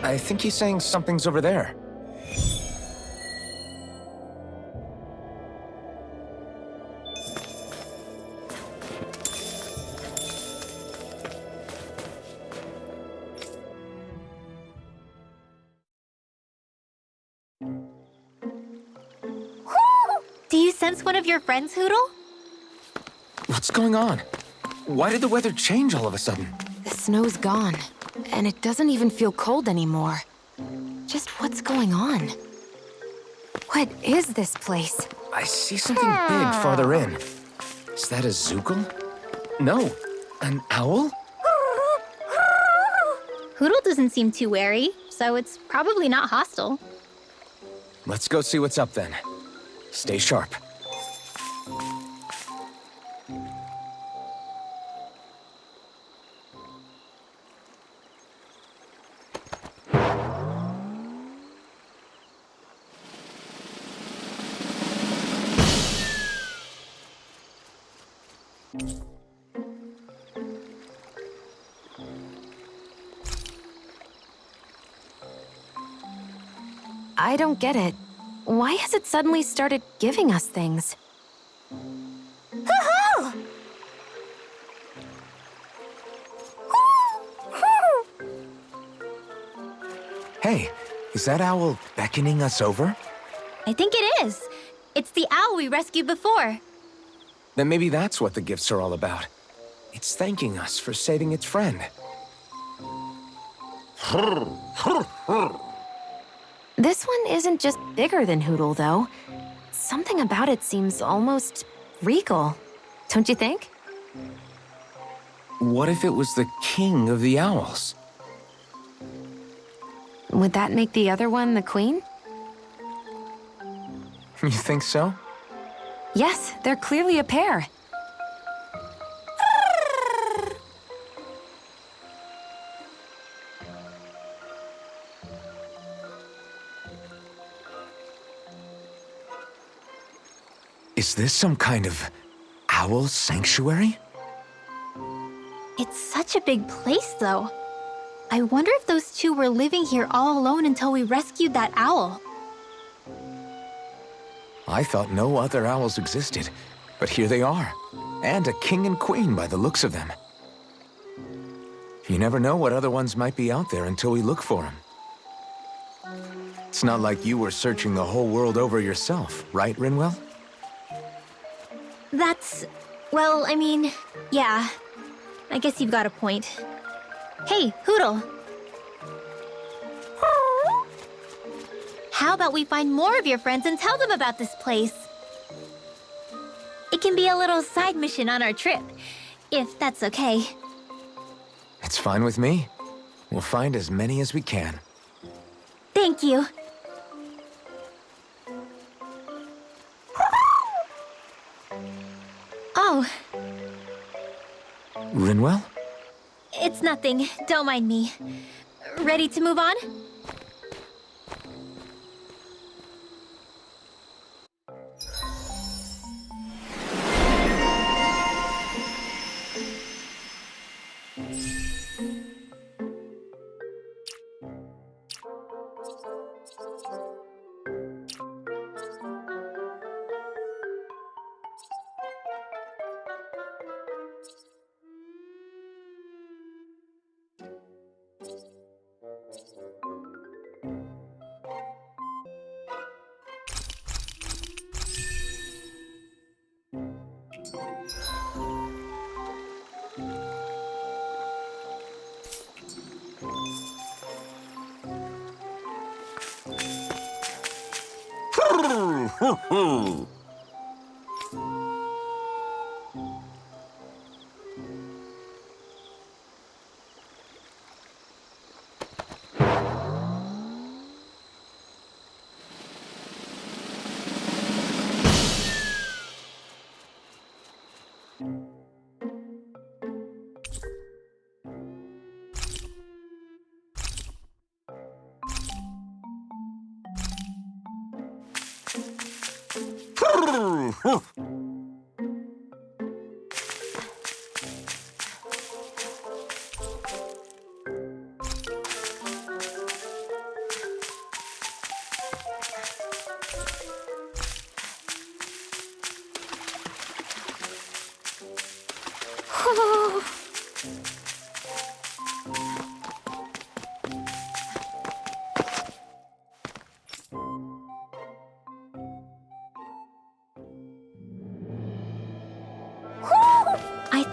I think he's saying something's over there. Do you sense one of your friends, Hootle? What's going on? Why did the weather change all of a sudden? The snow's gone, and it doesn't even feel cold anymore. Just what's going on? What is this place? I see something big farther in. Is that a Zookle? No, an owl? Hootle doesn't seem too wary, so it's probably not hostile. Let's go see what's up then. Stay sharp. I don't get it. Why has it suddenly started giving us things? Hey, is that owl beckoning us over? I think it is. It's the owl we rescued before. Then maybe that's what the gifts are all about. It's thanking us for saving its friend. This one isn't just bigger than Hootle, though. Something about it seems almost regal. Don't you think? What if it was the king of the owls? Would that make the other one the queen? You think so? Yes, they're clearly a pair. Is this some kind of owl sanctuary? It's such a big place, though. I wonder if those two were living here all alone until we rescued that owl. I thought no other owls existed, but here they are. And a king and queen by the looks of them. You never know what other ones might be out there until we look for them. It's not like you were searching the whole world over yourself, right, Rinwell? Well, I mean, yeah. I guess you've got a point. Hey, Hootle. How about we find more of your friends and tell them about this place? It can be a little side mission on our trip, if that's okay. It's fine with me. We'll find as many as we can. Thank you. Oh, Rinwell? it's nothing. Don't mind me. Ready to move on?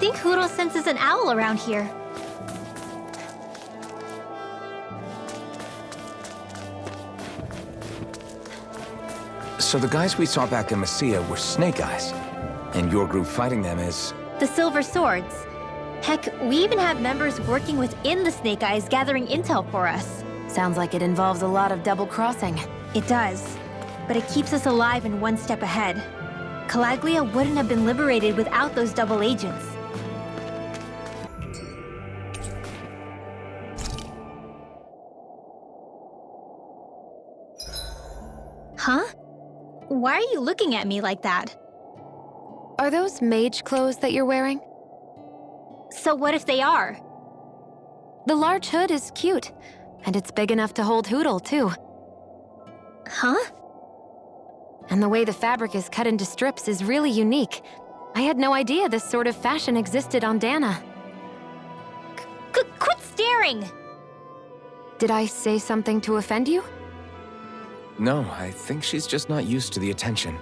think Hoodle senses an owl around here. So the guys we saw back in Messia were Snake Eyes, and your group fighting them is... The Silver Swords. Heck, we even have members working within the Snake Eyes gathering intel for us. Sounds like it involves a lot of double-crossing. It does, but it keeps us alive and one step ahead. Calaglia wouldn't have been liberated without those double agents. Huh? Why are you looking at me like that? Are those mage clothes that you're wearing? So what if they are? The large hood is cute, and it's big enough to hold Hoodle, too. Huh? And the way the fabric is cut into strips is really unique. I had no idea this sort of fashion existed on Dahna. Quit staring! Did I say something to offend you? No, I think she's just not used to the attention.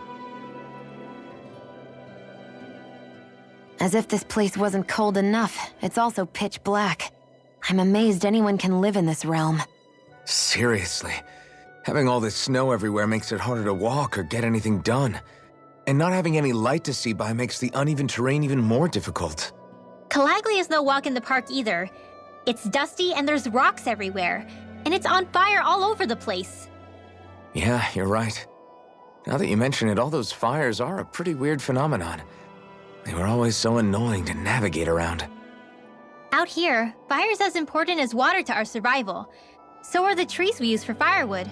As if this place wasn't cold enough, it's also pitch black. I'm amazed anyone can live in this realm. Seriously. Having all this snow everywhere makes it harder to walk or get anything done. And not having any light to see by makes the uneven terrain even more difficult. Calaglia is no walk in the park either. It's dusty and there's rocks everywhere. And it's on fire all over the place. Yeah, you're right. Now that you mention it, all those fires are a pretty weird phenomenon. They were always so annoying to navigate around. Out here, fire's as important as water to our survival. So are the trees we use for firewood.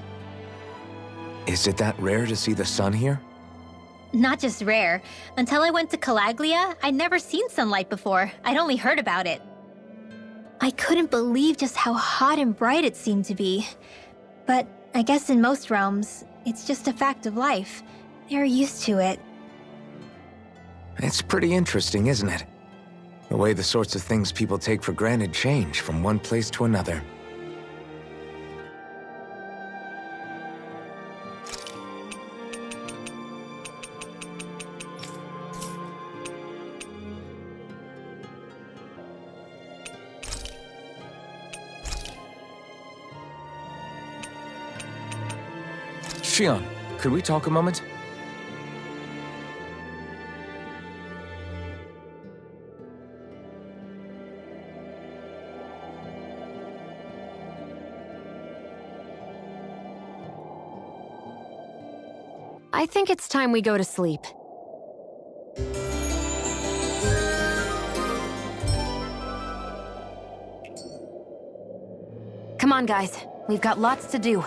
Is it that rare to see the sun here? Not just rare. Until I went to Calaglia, I'd never seen sunlight before. I'd only heard about it. I couldn't believe just how hot and bright it seemed to be. But I guess in most realms, it's just a fact of life. They're used to it. It's pretty interesting, isn't it? The way the sorts of things people take for granted change from one place to another. Shionne, could we talk a moment? I think it's time we go to sleep. Come on, guys. We've got lots to do.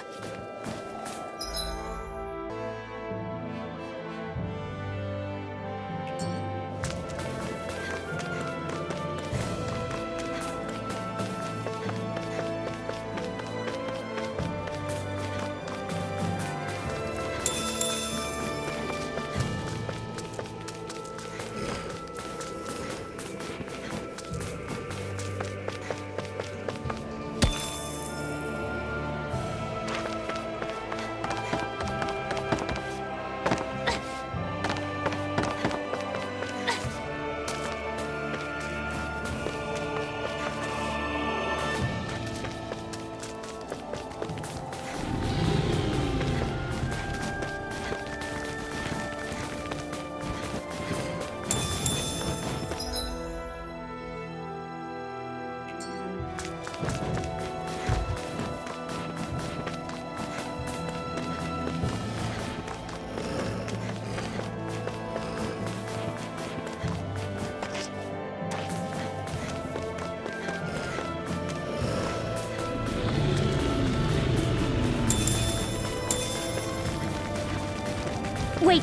Wait,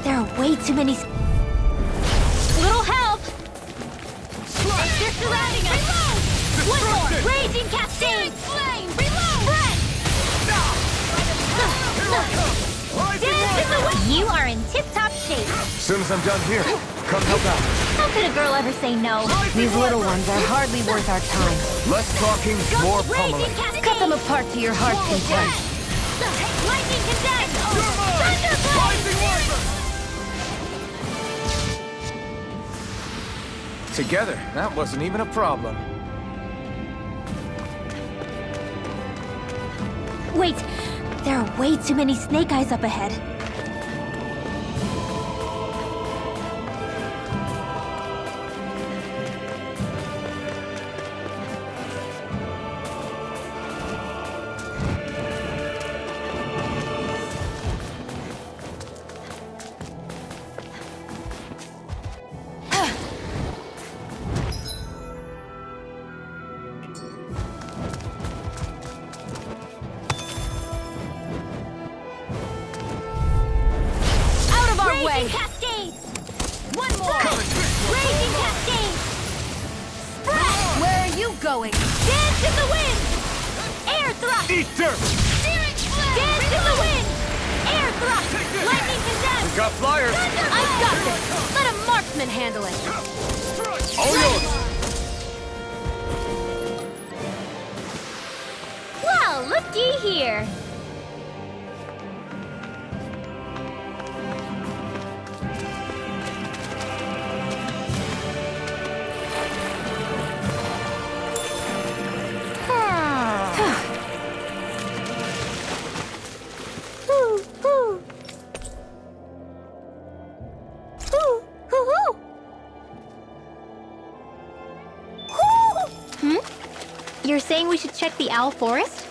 there are way too many... Little help! They're surrounding us! Reload! One more! Raging cascade! Flame! Reload! Bread! Dance in the wind! You are in tip-top shape. Soon as I'm done here, come help out. How could a girl ever say no? These little ones are hardly worth our time. Less talking, more pummeling. Cut them apart to your heart's content. Lightning condense! Together, that wasn't even a problem. Wait, there are way too many snake eyes up ahead. Way. Cascades! One more! Raging Cascades! Spread! Where are you going? Dance in the wind! Air thrust! Eat dirt! Steering flare! Dance in the wind! Air thrust! Lightning condemned! We got flyers! I've got this! Let a marksman handle it! All yours! Well, looky here! You're saying we should check the owl forest?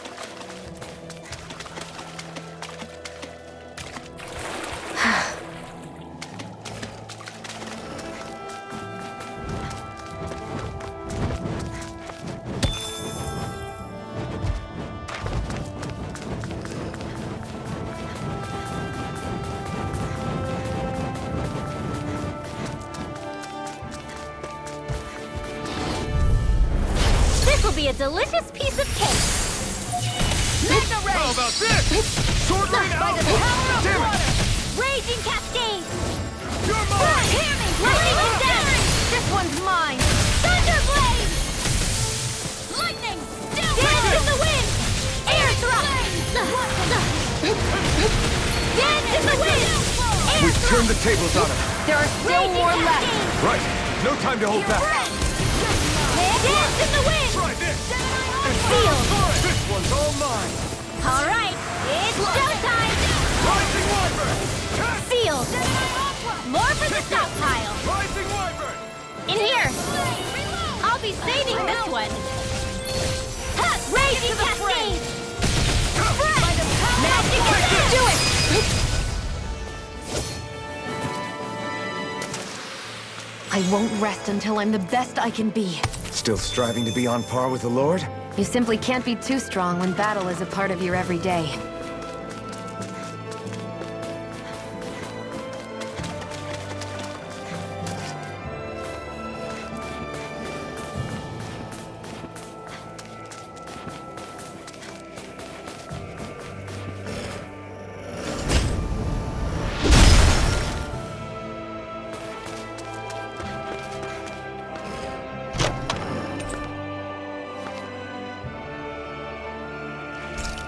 Be a delicious piece of cake. Mega Ray! How about this? Sword rain By out! the power of Damn water! it! Raging Cascade! You're mine! Hear me! Lightning condemned! This one's mine! Thunderblade! Lightning! Dance in the wind! Air thrust! Dance in the wind! Air We've thrust! turned the tables on him. There are still Raging more Cascade! left! Right. No time to hold back. Dance in the wind! Try this! Sealed! This one's all mine! All right, it's showtime! Rising Wyvern! Sealed! More for the stockpile! Rising Wyvern! In here! I'll be saving this one! Raging Cascade! Magic is do it! I won't rest until I'm the best I can be. Still striving to be on par with the Lord? You simply can't be too strong when battle is a part of your everyday.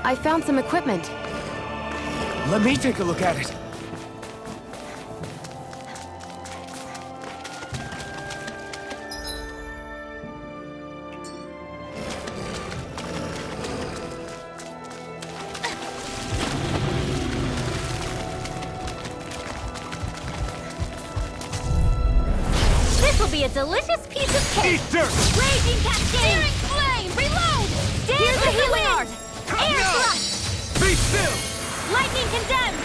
I found some equipment. Let me take a look at it. This will be a delicious piece of cake! Eat dirt! Raging Cascade! Searing flame! Reload! Here's the healing art! Air thrust! Be still! Lightning condemned!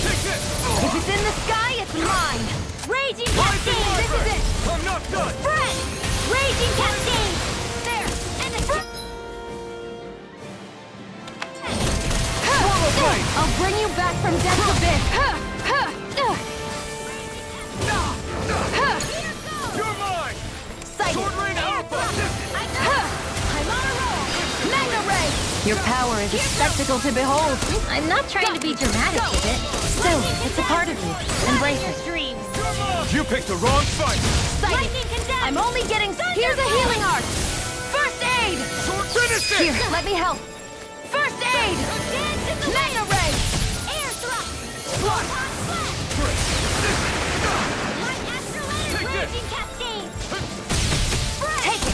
Take this! If it's in the sky, it's mine! Raging Rising Cascade! This is it! Wyvern! I'm not done! Spread! Raging Cascade! There! And the Swallow blade! I'll bring you back from death's abyss! You're mine! Sight! Sword rain alpha! I'm on a roll! Mega Ray! Your power is a spectacle to behold. I'm not trying to be dramatic with it. Still, it's a part of you. Embrace it. Dreams! You picked the wrong fight! Sight! Lightning condemned! I'm only getting... Here's a healing art! First aid! Sword finish it! Here, let me help. First aid! Mega Ray! Air thrust! Light Light astrolabe! Charging cascade! Take it!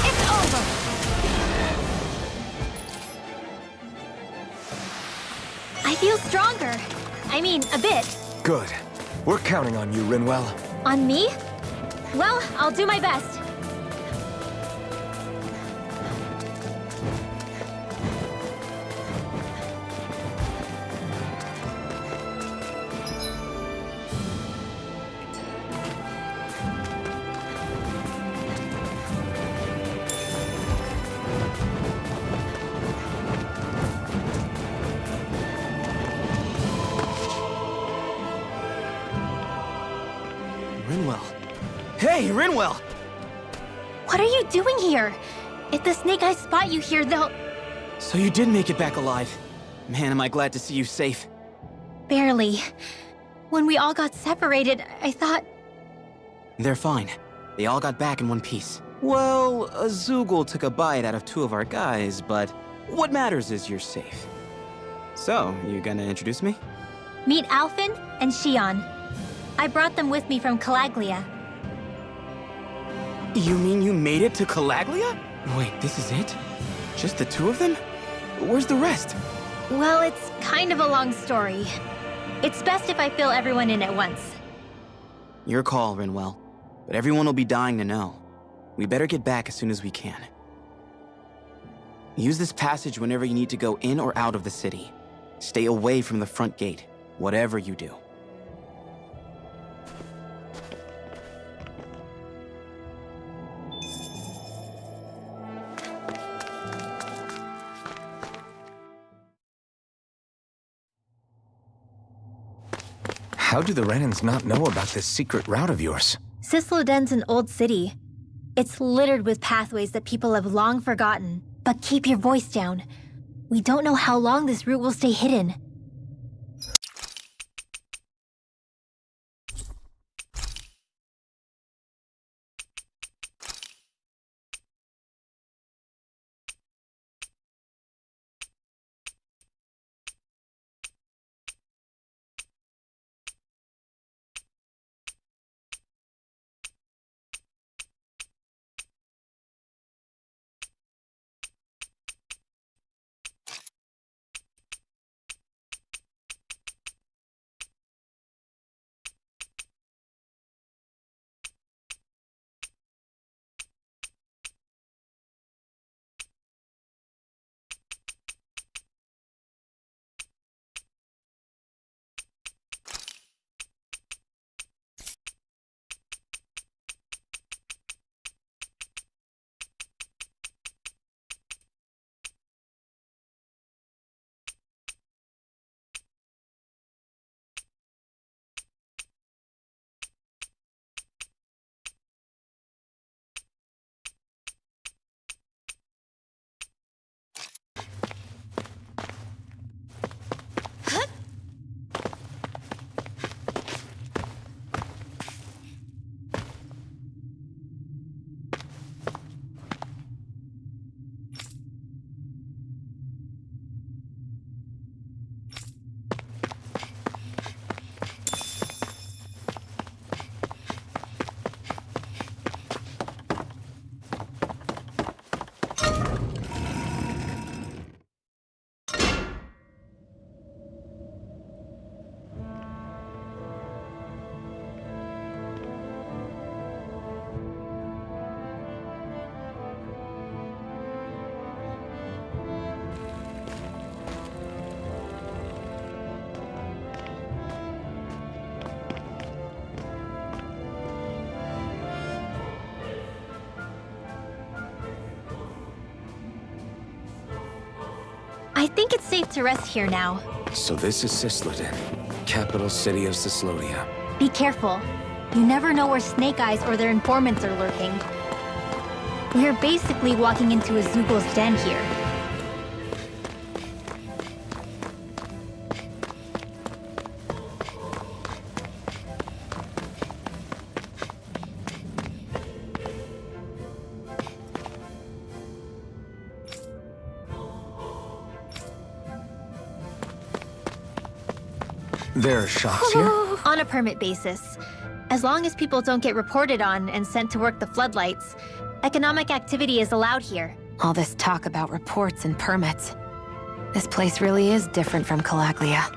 It's over! I feel stronger. I mean, a bit. Good. We're counting on you, Rinwell. On me? Well, I'll do my best. Rinwell. Hey, Rinwell! What are you doing here? If the Snake Eyes spot you here, they'll... So you did make it back alive. Man, am I glad to see you safe. Barely. When we all got separated, I thought... They're fine. They all got back in one piece. Well, a Zoogle took a bite out of 2 of our guys, but what matters is you're safe. So, you gonna introduce me? Meet Alphen and Shionne. I brought them with me from Calaglia. You mean you made it to Calaglia? Wait, this is it? Just the 2 of them? Where's the rest? Well, it's kind of a long story. It's best if I fill everyone in at once. Your call, Rinwell. But everyone will be dying to know. We better get back as soon as we can. Use this passage whenever you need to go in or out of the city. Stay away from the front gate, whatever you do. How do the Renans not know about this secret route of yours? Cysloden's an old city. It's littered with pathways that people have long forgotten. But keep your voice down. We don't know how long this route will stay hidden. I think it's safe to rest here now. So this is Cysloden, capital city of Cyslodia. Be careful. You never know where Snake Eyes or their informants are lurking. We're basically walking into a Zoogle's den here. There are shops here? On a permit basis. As long as people don't get reported on and sent to work the floodlights, economic activity is allowed here. All this talk about reports and permits. This place really is different from Calaglia.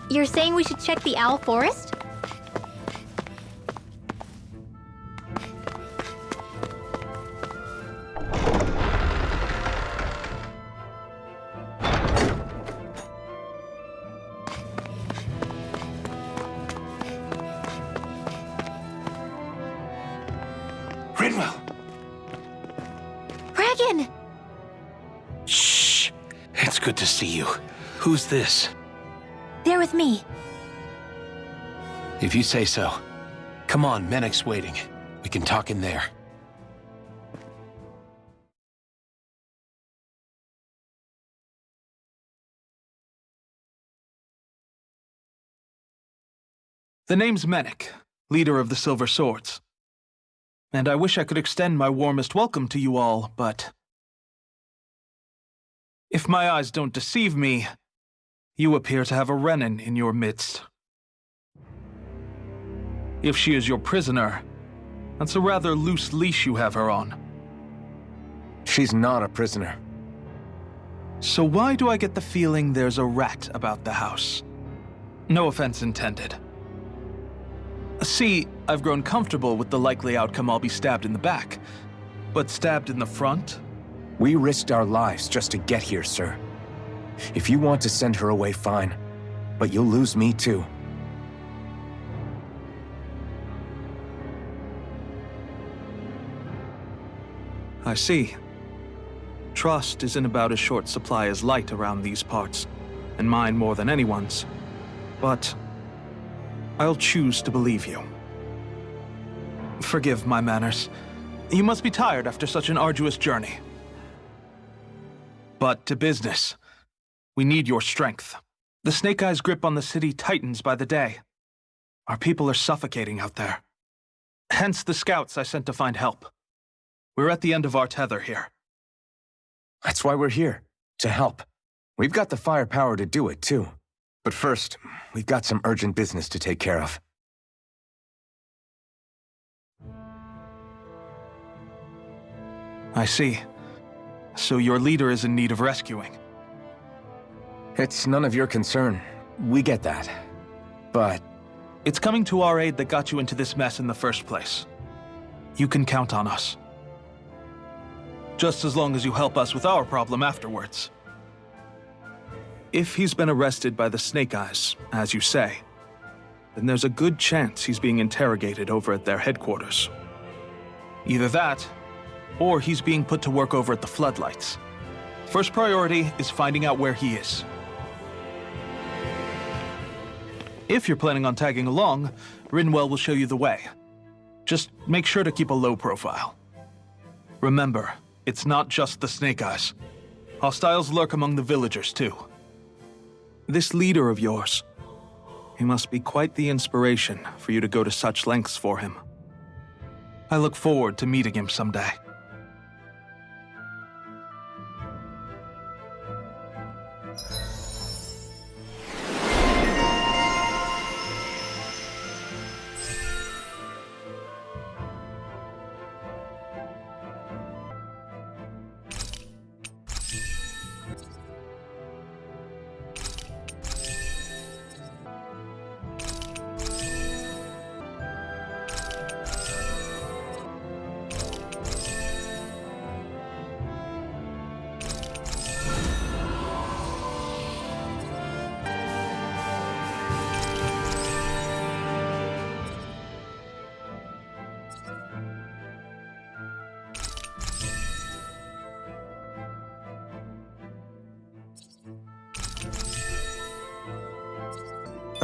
You're saying we should check the owl forest? Rinwell! Dragon! Shh! It's good to see you. Who's this? They're with me. If you say so. Come on, Menek's waiting. We can talk in there. The name's Menek, leader of the Silver Swords. And I wish I could extend my warmest welcome to you all, but if my eyes don't deceive me, you appear to have a Renin in your midst. If she is your prisoner, that's a rather loose leash you have her on. She's not a prisoner. So why do I get the feeling there's a rat about the house? No offense intended. See, I've grown comfortable with the likely outcome I'll be stabbed in the back, but stabbed in the front? We risked our lives just to get here, sir. If you want to send her away, fine. But you'll lose me too. I see. Trust isn't about as short supply as light around these parts, and mine more than anyone's. But I'll choose to believe you. Forgive my manners. You must be tired after such an arduous journey. But to business. We need your strength. The Snake Eyes' grip on the city tightens by the day. Our people are suffocating out there. Hence the scouts I sent to find help. We're at the end of our tether here. That's why we're here, to help. We've got the firepower to do it, too. But first, we've got some urgent business to take care of. I see. So your leader is in need of rescuing. It's none of your concern. We get that. But It's coming to our aid that got you into this mess in the first place. You can count on us. Just as long as you help us with our problem afterwards. If he's been arrested by the Snake Eyes, as you say, then there's a good chance he's being interrogated over at their headquarters. Either that, or he's being put to work over at the Floodlights. First priority is finding out where he is. If you're planning on tagging along, Rinwell will show you the way. Just make sure to keep a low profile. Remember, it's not just the Snake Eyes. Hostiles lurk among the villagers, too. This leader of yours, he must be quite the inspiration for you to go to such lengths for him. I look forward to meeting him someday.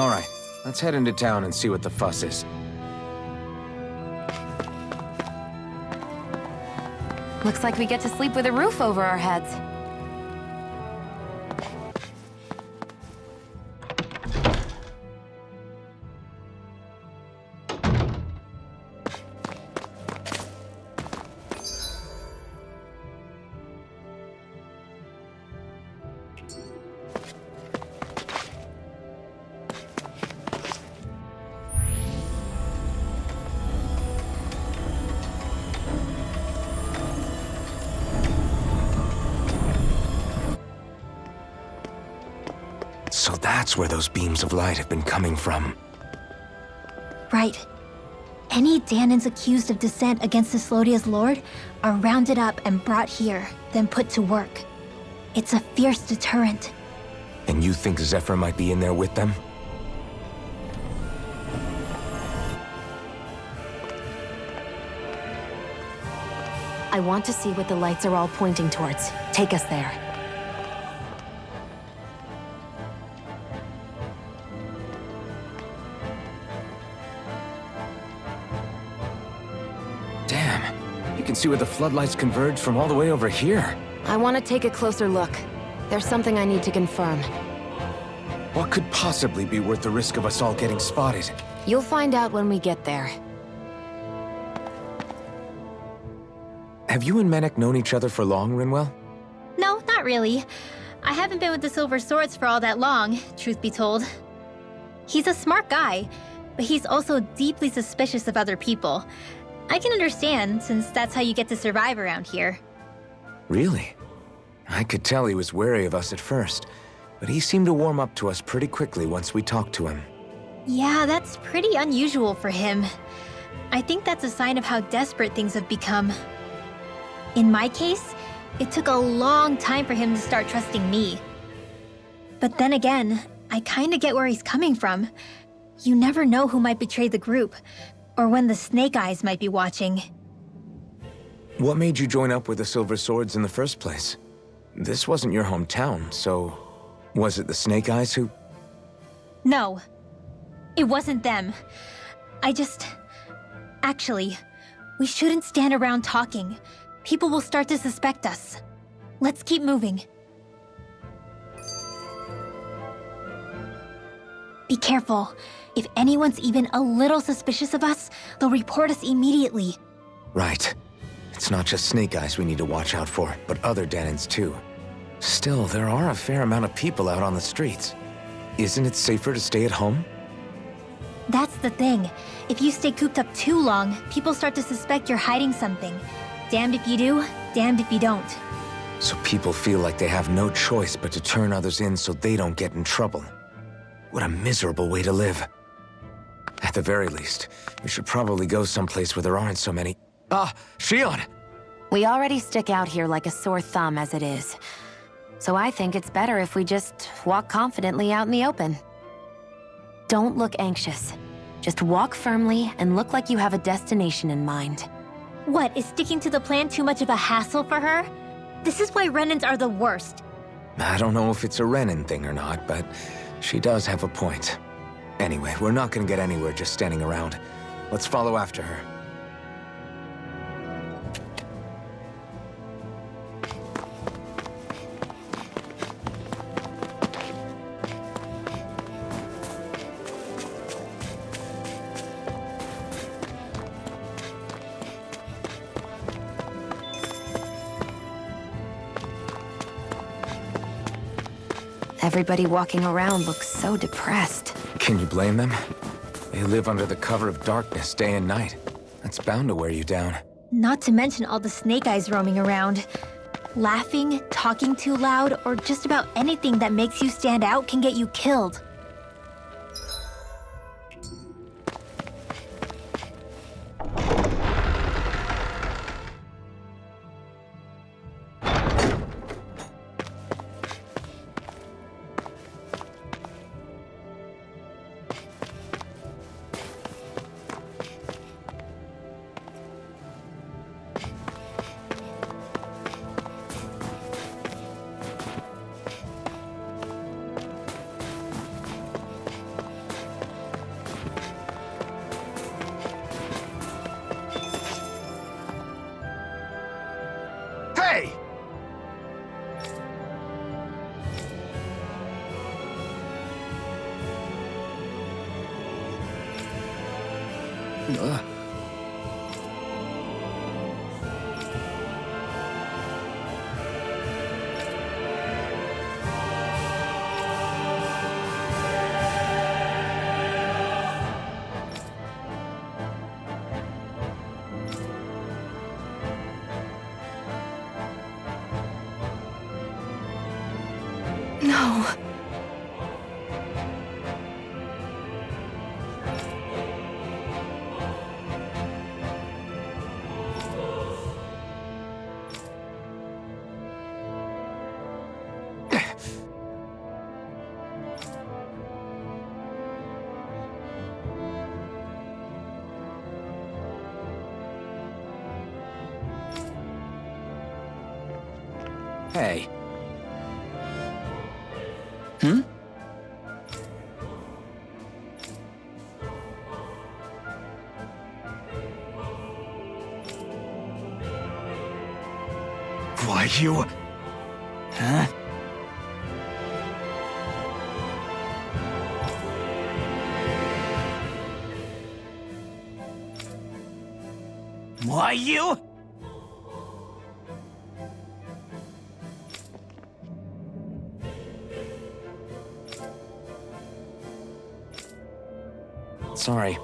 all right, let's head into town and see what the fuss is. Looks like we get to sleep with a roof over our heads. That's where those beams of light have been coming from. Right. Any Dahnans accused of dissent against Cyslodia's lord are rounded up and brought here, then put to work. It's a fierce deterrent. And you think Zephyr might be in there with them? I want to see what the lights are all pointing towards. Take us there. Damn, you can see where the floodlights converge from all the way over here. I want to take a closer look. There's something I need to confirm. What could possibly be worth the risk of us all getting spotted? You'll find out when we get there. Have you and Menek known each other for long, Rinwell? No, not really. I haven't been with the Silver Swords for all that long, truth be told. He's a smart guy, but he's also deeply suspicious of other people. I can understand, since that's how you get to survive around here. Really? I could tell he was wary of us at first, but he seemed to warm up to us pretty quickly once we talked to him. Yeah, that's pretty unusual for him. I think that's a sign of how desperate things have become. In my case, it took a long time for him to start trusting me. But then again, I kinda get where he's coming from. You never know who might betray the group, or when the Snake Eyes might be watching. What made you join up with the Silver Swords in the first place? This wasn't your hometown, so was it the Snake Eyes who... No, it wasn't them. Actually, we shouldn't stand around talking. People will start to suspect us. Let's keep moving. Be careful. If anyone's even a little suspicious of us, they'll report us immediately. Right. It's not just Snake Eyes we need to watch out for, but other Dahnans too. Still, there are a fair amount of people out on the streets. Isn't it safer to stay at home? That's the thing. If you stay cooped up too long, people start to suspect you're hiding something. Damned if you do, damned if you don't. So people feel like they have no choice but to turn others in so they don't get in trouble. What a miserable way to live. At the very least, we should probably go someplace where there aren't so many... Ah, Shionne! We already stick out here like a sore thumb as it is. So I think it's better if we just walk confidently out in the open. Don't look anxious. Just walk firmly and look like you have a destination in mind. What, is sticking to the plan too much of a hassle for her? This is why Renans are the worst. I don't know if it's a Renan thing or not, but she does have a point. Anyway, we're not gonna get anywhere just standing around. Let's follow after her. Everybody walking around looks so depressed. Can you blame them? They live under the cover of darkness day and night. That's bound to wear you down. Not to mention all the Snake Eyes roaming around. Laughing, talking too loud, or just about anything that makes you stand out can get you killed. Hey! No. Hey. Why, you... Huh? Why, you... Sorry.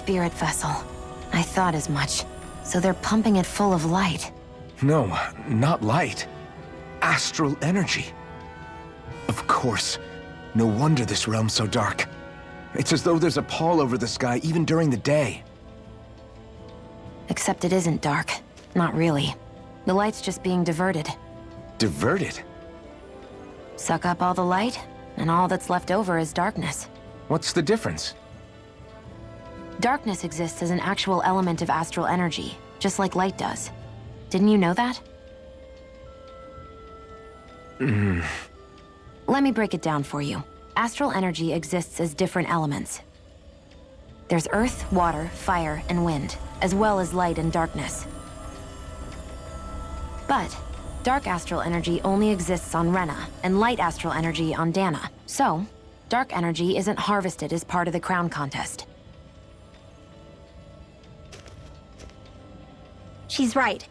Spirit vessel. I thought as much. So they're pumping it full of light. No, not light. Astral energy. Of course. No wonder this realm's so dark. It's as though there's a pall over the sky even during the day. Except it isn't dark. Not really. The light's just being diverted. Diverted? Suck up all the light, and all that's left over is darkness. What's the difference? Darkness exists as an actual element of astral energy, just like light does. Didn't you know that? Let me break it down for you. Astral energy exists as different elements. There's earth, water, fire, and wind, as well as light and darkness. But dark astral energy only exists on Rena, and light astral energy on Dahna. So, dark energy isn't harvested as part of the crown contest. She's right.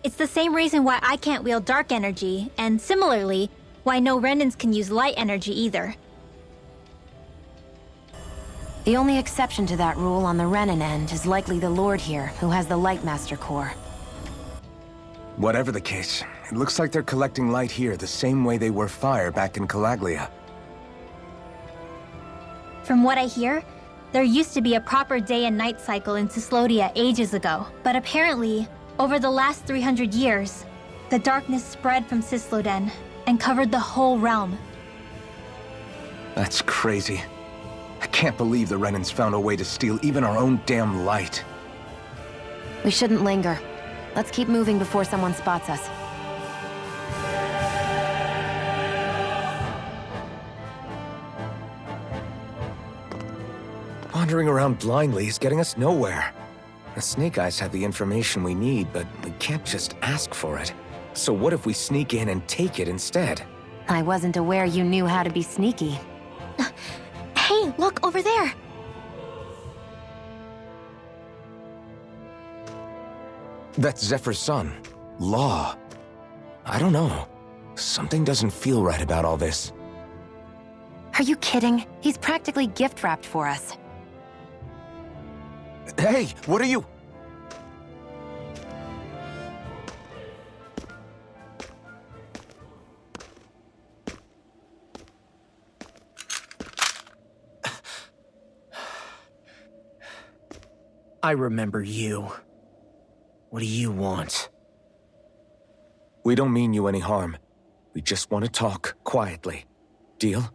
It's the same reason why I can't wield dark energy, and similarly, why no Renans can use light energy either. The only exception to that rule on the Renan end is likely the Lord here, who has the Light Master core. Whatever the case, it looks like they're collecting light here the same way they were fire back in Calaglia. From what I hear, there used to be a proper day and night cycle in Cyslodia ages ago, but apparently, over the last 300 years, the darkness spread from Cysloden and covered the whole realm. That's crazy. I can't believe the Renans found a way to steal even our own damn light. We shouldn't linger. Let's keep moving before someone spots us. Wandering around blindly is getting us nowhere. The Snake Eyes have the information we need, but we can't just ask for it. So what if we sneak in and take it instead? I wasn't aware you knew how to be sneaky. Hey, look over there! That's Zephyr's son, Law. I don't know. Something doesn't feel right about all this. Are you kidding? He's practically gift-wrapped for us. Hey, what are you? I remember you. What do you want? We don't mean you any harm. We just want to talk quietly. Deal?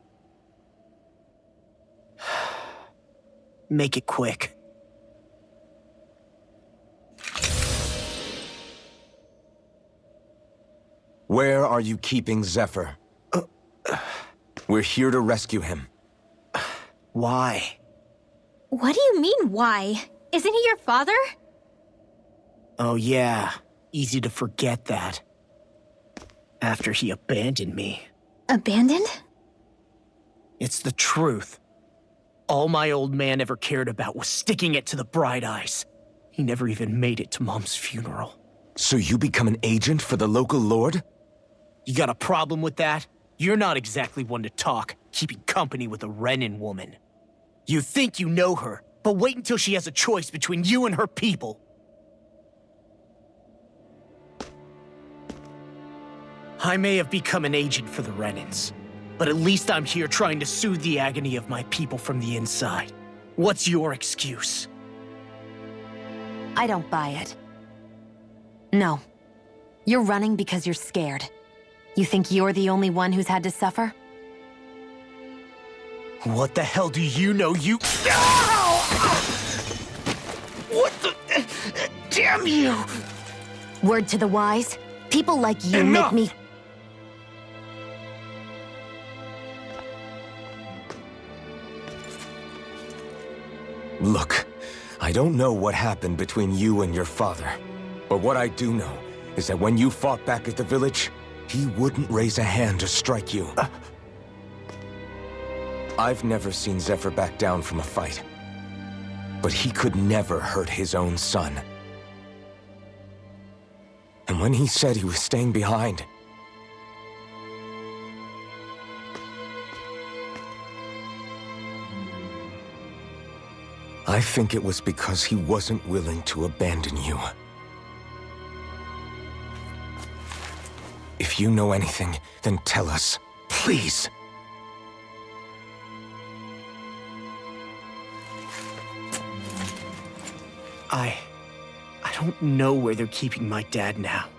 Make it quick. Where are you keeping Zephyr? We're here to rescue him. Why? What do you mean, why? Isn't he your father? Oh yeah, easy to forget that. After he abandoned me. Abandoned? It's the truth. All my old man ever cared about was sticking it to the Bright Eyes. He never even made it to Mom's funeral. So you become an agent for the local lord? You got a problem with that? You're not exactly one to talk, keeping company with a Renin woman. You think you know her, but wait until she has a choice between you and her people. I may have become an agent for the Renins, but at least I'm here trying to soothe the agony of my people from the inside. What's your excuse? I don't buy it. No. You're running because you're scared. You think you're the only one who's had to suffer? What the hell do you know, you— Ow! What the— Damn you! Word to the wise, people like you Enough! make me— Look, I don't know what happened between you and your father. But what I do know is that when you fought back at the village, he wouldn't raise a hand to strike you. I've never seen Zephyr back down from a fight. But he could never hurt his own son. And when he said he was staying behind, I think it was because he wasn't willing to abandon you. If you know anything, then tell us, please. I don't know where they're keeping my dad now.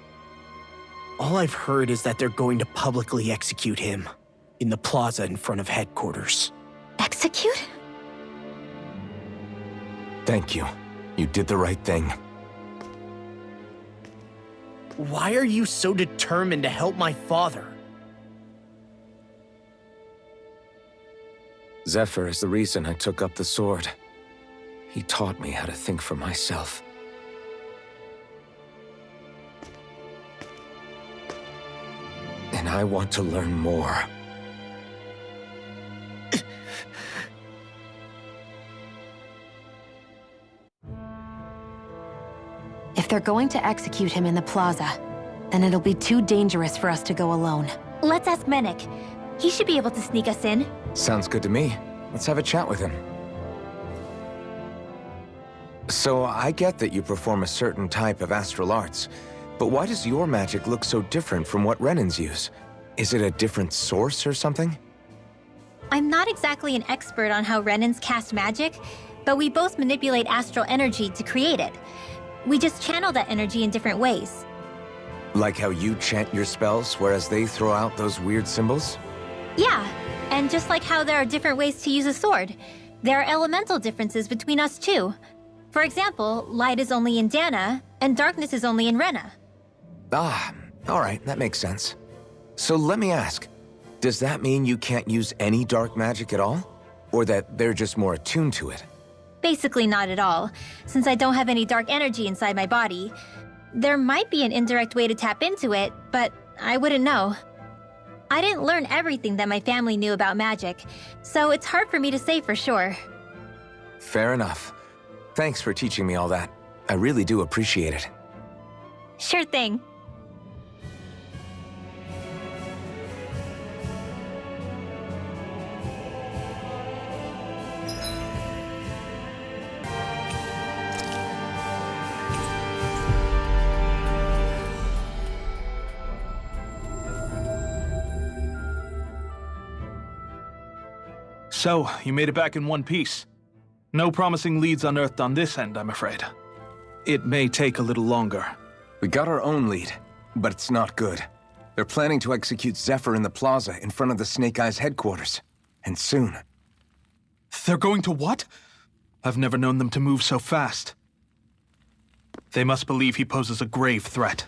All I've heard is that they're going to publicly execute him in the plaza in front of headquarters. Execute? Thank you. You did the right thing. Why are you so determined to help my father? Zephyr is the reason I took up the sword. He taught me how to think for myself. And I want to learn more. If they're going to execute him in the plaza, then it'll be too dangerous for us to go alone. Let's ask Menik. He should be able to sneak us in. Sounds good to me. Let's have a chat with him. So, I get that you perform a certain type of astral arts, but why does your magic look so different from what Renins use? Is it a different source or something? I'm not exactly an expert on how Renins cast magic, but we both manipulate astral energy to create it. We just channel that energy in different ways. Like how you chant your spells, whereas they throw out those weird symbols? Yeah, and just like how there are different ways to use a sword, there are elemental differences between us too. For example, light is only in Dahna, and darkness is only in Rena. Ah, alright, that makes sense. So let me ask, does that mean you can't use any dark magic at all? Or that they're just more attuned to it? Basically not at all, since I don't have any dark energy inside my body. There might be an indirect way to tap into it, but I wouldn't know. I didn't learn everything that my family knew about magic, so it's hard for me to say for sure. Fair enough. Thanks for teaching me all that. I really do appreciate it. Sure thing. So, you made it back in one piece. No promising leads unearthed on this end, I'm afraid. It may take a little longer. We got our own lead, but it's not good. They're planning to execute Zephyr in the plaza in front of the Snake Eyes headquarters. And soon. They're going to what? I've never known them to move so fast. They must believe he poses a grave threat.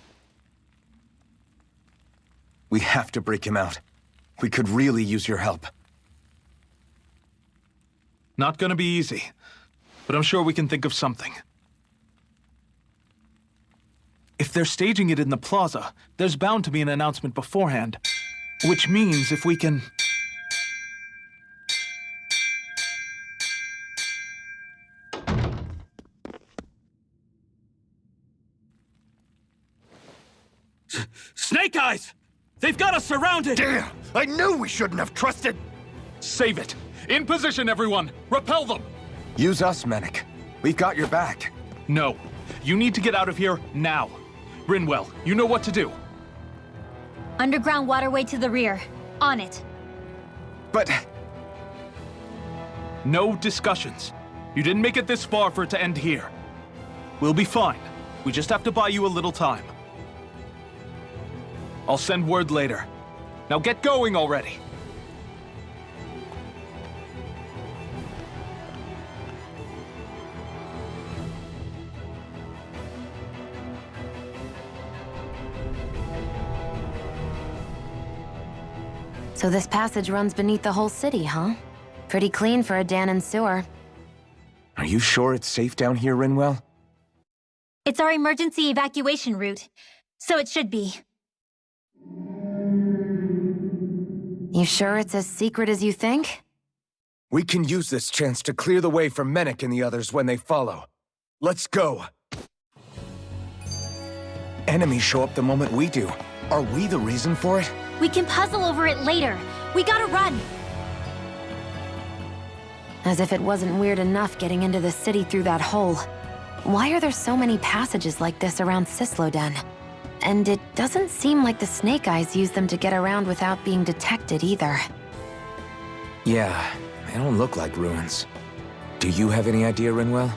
We have to break him out. We could really use your help. Not gonna be easy, but I'm sure we can think of something. If they're staging it in the plaza, there's bound to be an announcement beforehand. Which means if we can... Snake Eyes! They've got us surrounded! Damn! I knew we shouldn't have trusted! Save it! In position, everyone! Repel them! Use us, Mennick. We've got your back. No. You need to get out of here now. Rinwell, you know what to do. Underground waterway to the rear. On it. But... No discussions. You didn't make it this far for it to end here. We'll be fine. We just have to buy you a little time. I'll send word later. Now get going already. So this passage runs beneath the whole city, huh? Pretty clean for a Dahna sewer. Are you sure it's safe down here, Rinwell? It's our emergency evacuation route, so it should be. You sure it's as secret as you think? We can use this chance to clear the way for Mennick and the others when they follow. Let's go. Enemies show up the moment we do. Are we the reason for it? We can puzzle over it later. We gotta run. As if it wasn't weird enough getting into the city through that hole. Why are there so many passages like this around Cysloden? And it doesn't seem like the Snake Eyes use them to get around without being detected either. Yeah, they don't look like ruins. Do you have any idea, Rinwell?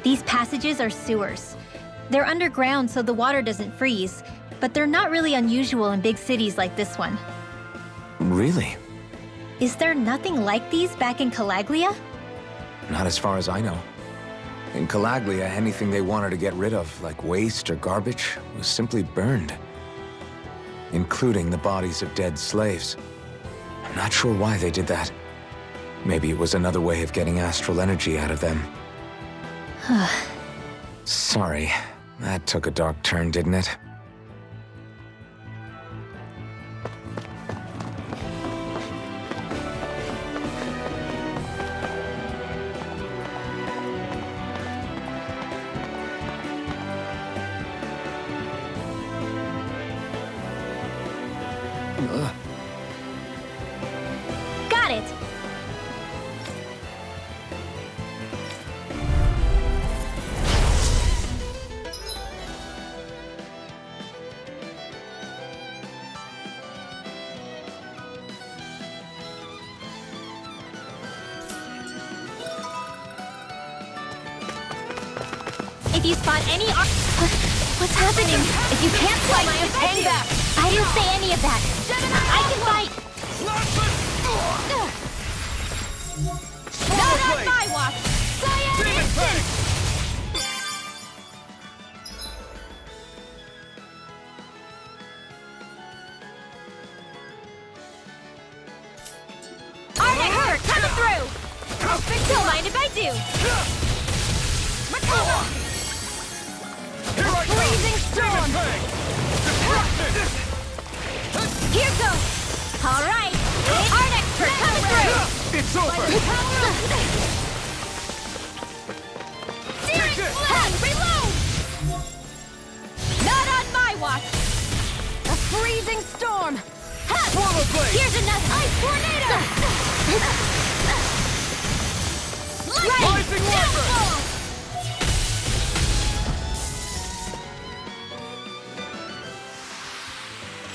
These passages are sewers. They're underground so the water doesn't freeze, but they're not really unusual in big cities like this one. Really? Is there nothing like these back in Calaglia? Not as far as I know. In Calaglia, anything they wanted to get rid of, like waste or garbage, was simply burned. Including the bodies of dead slaves. I'm not sure why they did that. Maybe it was another way of getting astral energy out of them. Sorry, that took a dark turn, didn't it? Got it! If you spot any What's happening? If you can't fight, just hang back! I didn't say any of that! I can fight! Not on my watch! Cyan instant! Arctic Hurt coming through! Don't mind if I do! Recover! Freezing storm! Here goes! Alright! Arctic Hurt coming through! It's over! Searing Flood! Reload! Not on my watch! A freezing storm! Swallow blade! Here's another ice tornado! Rising Downfall!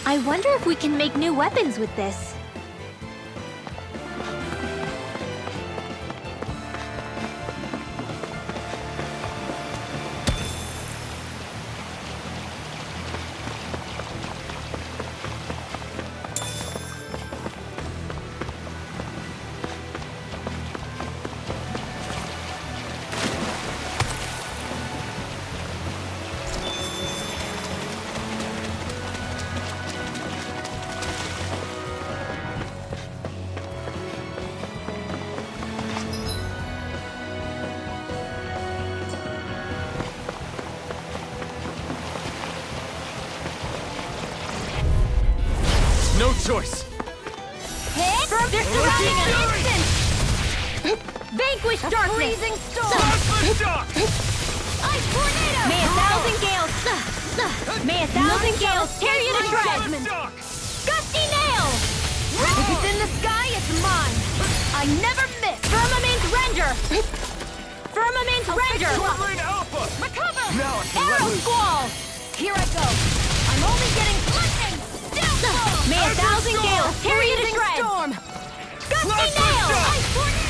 I wonder if we can make new weapons with this. choice. Hit! They're surrounding an instant! Vanquish darkness! Freezing storm! Plasma shock! Ice tornado! May 1,000 gales! May 1,000 gales tear you to shreds! Shock! Gusty nail! If it's in the sky, it's mine! I never miss! Firmament render! Firmament render! Sword Rain Alpha! Recover! Now I can Arrow let loose. squall! Here I go! I'm only getting lightning! Down! May 1,000 gales tear you to shreds! Storm! Gusty nail! Ice tornado!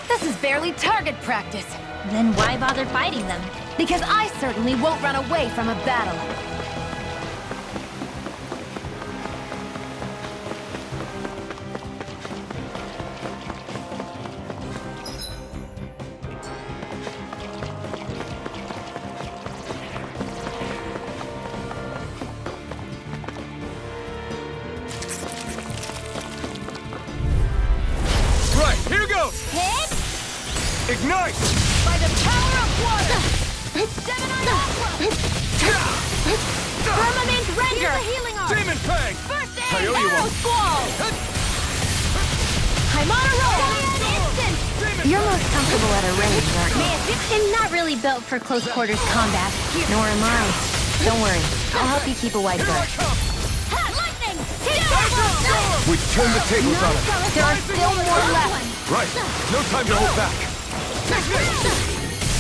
This is barely target practice. Then why bother fighting them? Because I certainly won't run away from a battle. Right, here goes! Hit! Ignite! By the power of water! Gemini Aqua! Firmament render! Healing arm! Demon Fang! First I aid! owe you Arrow one. squall! I'm on a roll! Instant! You're most comfortable at a range, aren't you? I'm not really built for close quarters combat. Nor am I. Don't worry. I'll help you keep a wide Here I berth. come! Lightning! We turned the tables on it. There are still more left. Right, no time to hold back.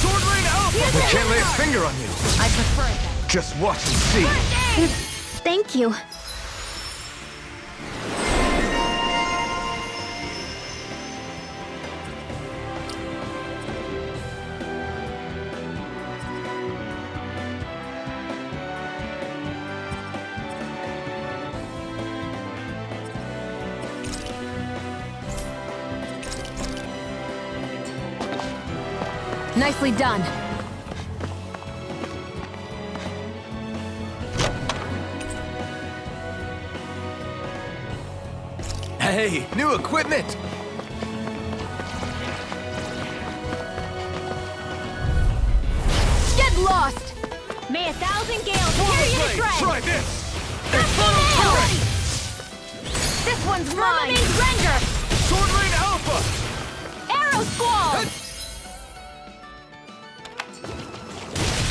Sword Rain Alpha! I can't lay a finger on you. I prefer it that way. Just watch and see. Thank you. Nicely done. Hey, new equipment! Get lost! May 1,000 gales tear you to shreds! Try this! This one's mine! Firmament render! Sword Rain Alpha! Arrow squall!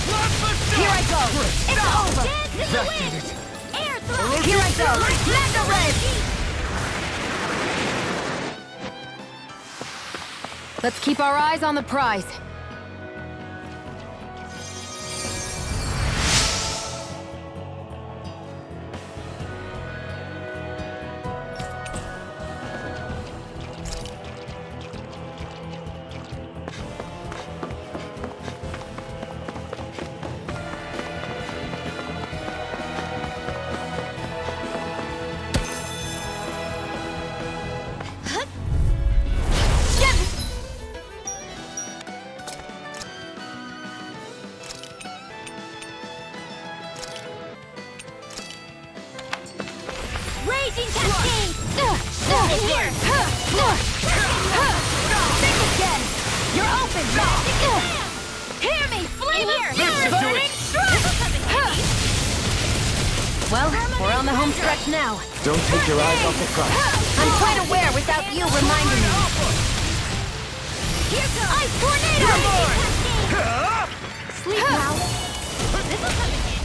Plasma shock! Here I go! It's over! Dance in the wind! Air thrust! Here I go! Mega red! Let's keep our eyes on the prize. Raging cascade! Here! Think again! You're open! Hear me! Flame here! Burning Well, we're on the home stretch now. Don't take your eyes off the prize. I'm quite aware without you reminding me. Here goes! Ice tornado! Sleep now! This'll come in handy.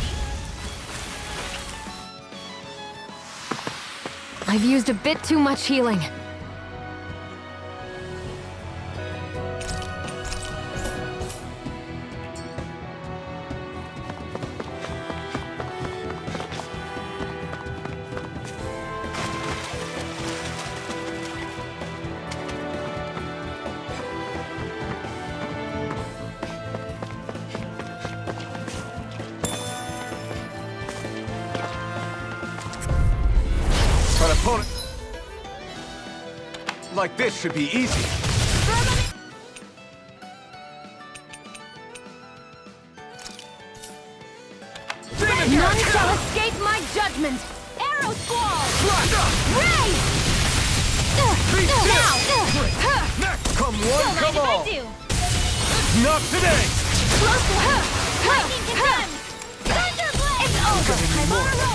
I've used a bit too much healing. An opponent like this should be easy. None shall escape my judgment! Arrow squall! Ray! Come Don't one, mind come if I all. do. Not today. Lightning condemns! Thunderblade! It's over.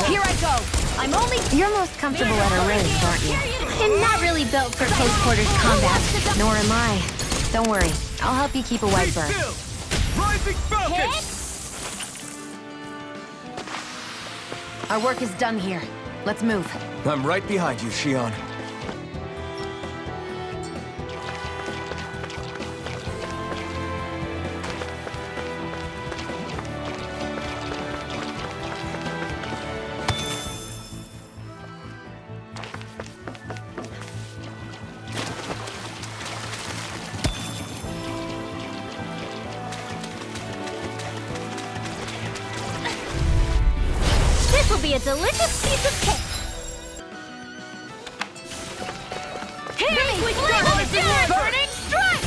Here I go. I'm only... You're most comfortable at a range, aren't you? I'm not really built for close quarters combat. Nor am I. Don't worry. I'll help you keep a white bird. Rising Falcon! Our work is done here. Let's move. I'm right behind you, Shionne. This will be a delicious piece of cake. Burning strike!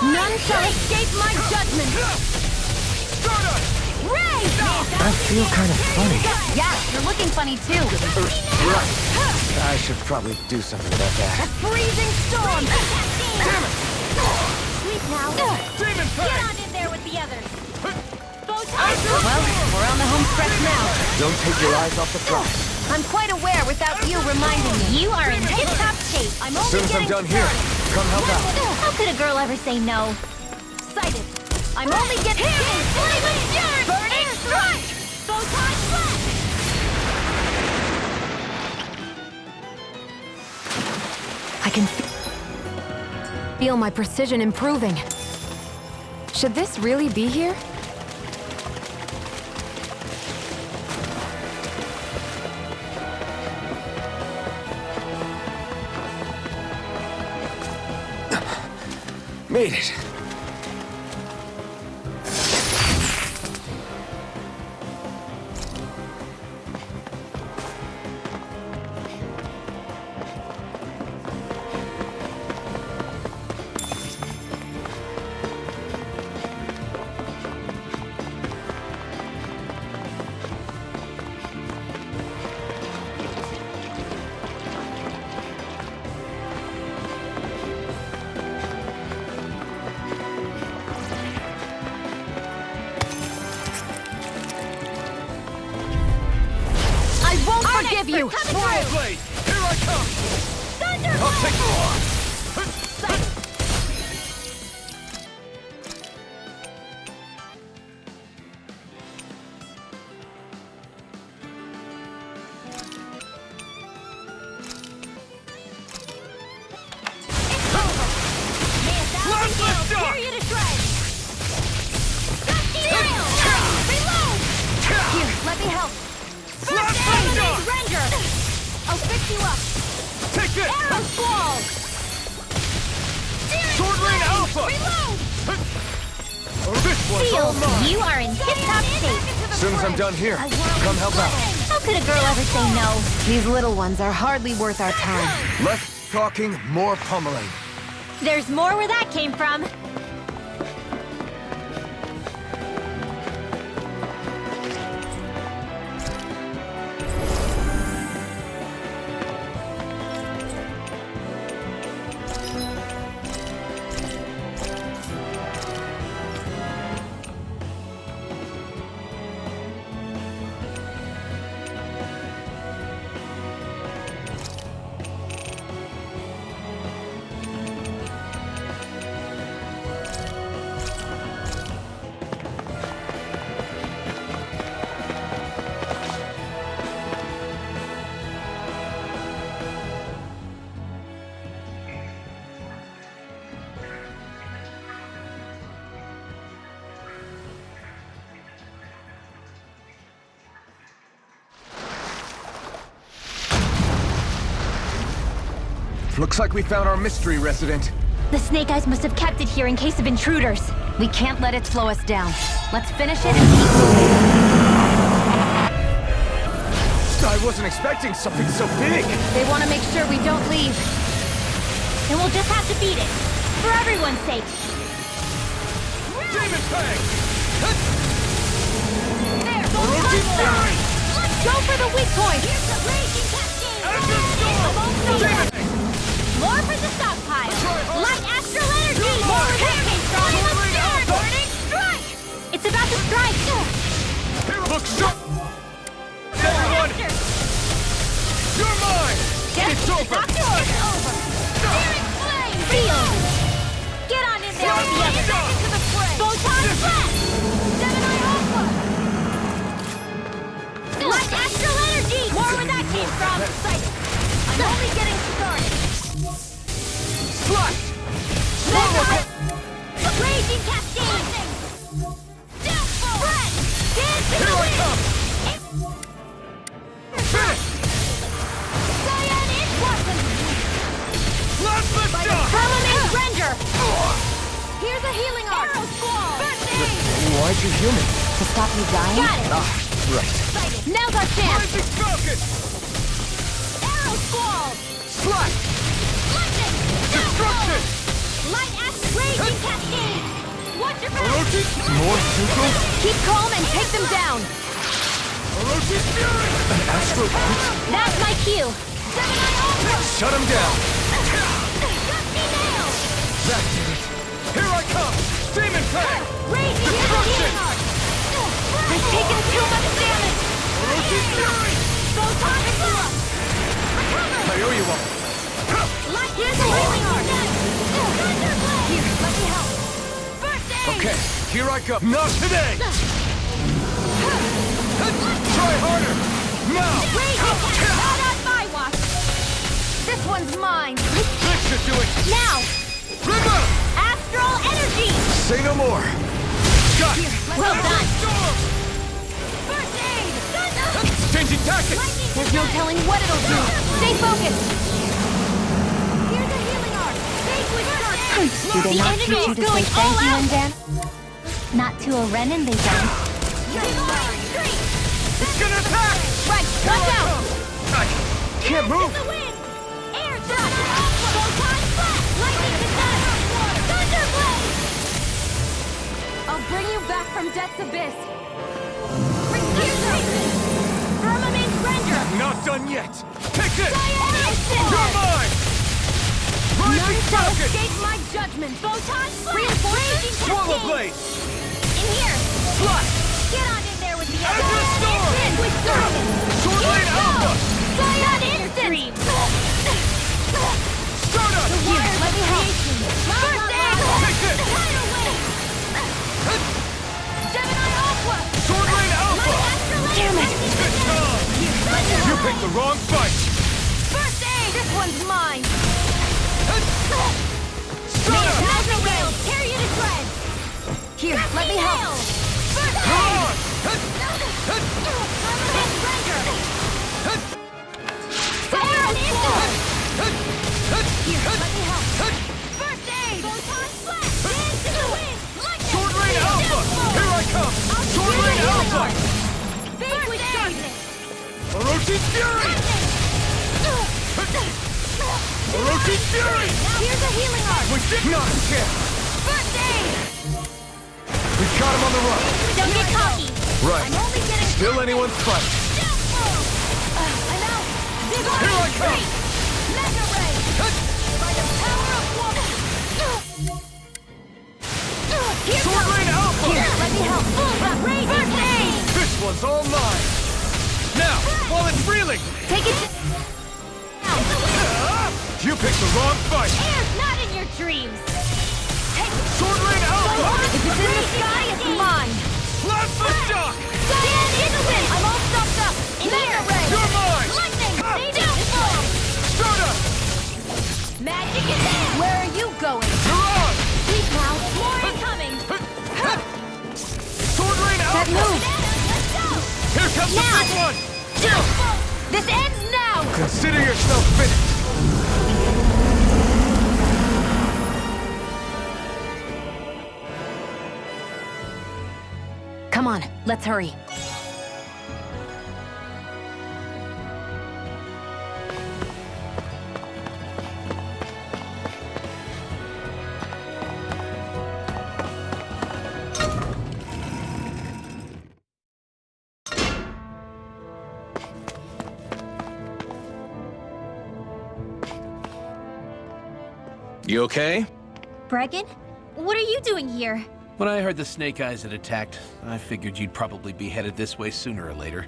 None shall escape my judgment! Ray! I feel kind of funny. Yeah, you're looking funny too. Right. I should probably do something about that. Freezing storm! Sleep now. Demon Get Fang! on in there with the others. Well, we're on the home stretch now. Don't take your eyes off the prize. I'm quite aware without you reminding me. You are in tip-top shape. I'm As only soon as I'm getting done here, come help out. How could a girl ever say no? Sighted. I'm only getting... Burning strike! Photon flash! I can feel my precision improving. Should this really be here? Made it. Forgive you! Blade! Here I come! I'll take Period of shred. Reload! Here, let me help. Render! I'll fix you up. Take this! Arrow squall! Sword Rain Alpha! Reload! This one's all Shield, mine! you are in tip-top shape. As soon as I'm done here, come help out. How could a girl ever say no? These little ones are hardly worth our time. Less talking, more pummeling. There's more where that came from. Looks like we found our mystery resident. The Snake Eyes must have kept it here in case of intruders. We can't let it slow us down. Let's finish it and keep moving. I wasn't expecting something so big. They want to make sure we don't leave. And we'll just have to beat it. For everyone's sake. Demon Fang! There! Let's go for the weak point! Here's the raging cascade! Demon Fang! More for the stockpile! Light astral energy! More Hurricane strike! Burning strike! It's about to strike! Look sharp! Everyone! You're mine! It's over! It's over! Searing flame! Field! Get on in there and get back into the fray! Photon flash! Gemini Aqua! Light astral energy! More where that came from! Psychic! I'm only getting started! Slash! Raging cascade! Spread! Dance in Here the I wind! come! Finish! Cyan is blossom! Plasma By the shock! permanent render! Here's a healing arc! Arrow squall! Why'd you heal me? To stop you dying? Got it! Right. Now's our chance! Rising Falcon! Arrow squall! Slash! Lightning! Destruction! Light astral raging cascade! Watch your back! Orochi! More Zuko? Keep calm and take them down! Orochi Fury! An astral That's my cue! Gemini Ultra! Shut him down! Gusty nail! That did it! Here I come! Demon Fang! Raging Destruction! healing arc! I've taken too much damage! Orochi Fury! Photon flux! Recover! I owe you one. Light here's a healing arc! Thunderblade! Here, let me help! First aid! Okay, here I come. Not today! Try harder! Now! Raging cat! Not on my watch! This one's mine! This should do it! Now! River! Astral energy! Say no more. Got! Well done! Storm! First aid! Thunder! Changing tactics! Lightning! There's no telling what it'll do! Stay focused! Here's a healing arc! Sacred charge! Do they not teach you to say thank you and dance? Not to a Renin, they don't. It's gonna attack! Right, watch out! I can't move! The wind! Air dot! Photon flash! Lightning attack! Thunderblade! I'll bring you back from death's abyss. Firmament render! Not done yet! Take this! Instant! You're mine! None Rising shall Falcon! escape my judgment! Photon flash! Raging Swallow cascade! Blade! In here! Slash! Get on in there with the Azure Storm! Instant with service! Sword Blade Alpha! Cyan instant! Stardust! Here, let me help! First aid! Take this! Tidal wave! Gemini Aqua! Sword Blade Alpha! Damn it! Good job! You picked the wrong fight! First aid! This one's mine! Stardust! Tidal rail! Tear you to shreds! Here, let me help! First Come aid! on! Permanent render! Fire instant! Here, let me help! First aid! Photon flash! Dance in the wind! Lightning! Sword Blade Alpha! Here I come! Sword Blade Alpha! Big with darkness! Orochi Fury! Orochi Fury! Here's a healing arc! We did not care! First aid! We've got him on the run. Don't get cocky! Right. I'm only getting Still anyone's fight. I'm out! Divine Here I come! Strength! Mega Ray! By the power of woman! Here Sword comes! Blade Alpha! Here, let me help! Raging Cascade! This one's all mine! Now, while it's reeling! Take it to... You picked the wrong fight! Air's not in your dreams! Take it! Sword Blade Alpha! If it's in the sky, it's mine! Plasma Shock! Cyan instant! I'm all stopped up! Mega Ray! You're mine! Lightning! Downfall! Stardust! Magic is in! Where are you going? You're on! Sleep now! More incoming! Sword Blade That Alpha! move! Let's go! Here comes the Now! big one! This ends now! Consider yourself finished. Come on, let's hurry. You okay? Bregan? What are you doing here? When I heard the Snake Eyes had attacked, I figured you'd probably be headed this way sooner or later.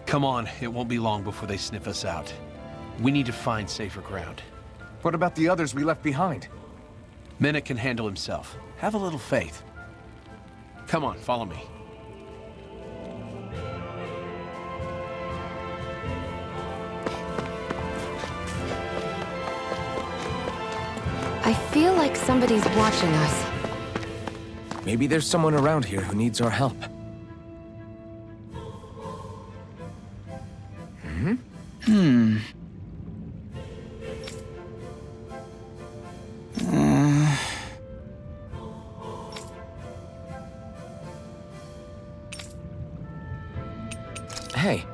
Come on, it won't be long before they sniff us out. We need to find safer ground. What about the others we left behind? Minute can handle himself. Have a little faith. Come on, follow me. I feel like somebody's watching us. Maybe there's someone around here who needs our help. Hey.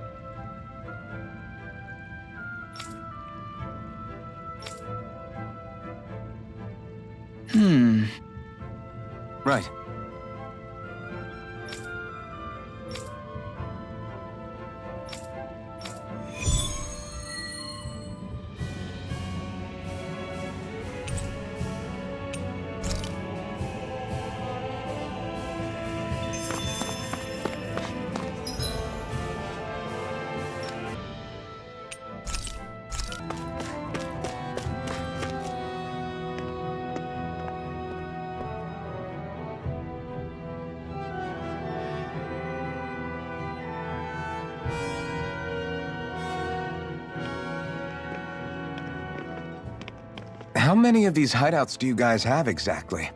Right. How many of these hideouts do you guys have exactly?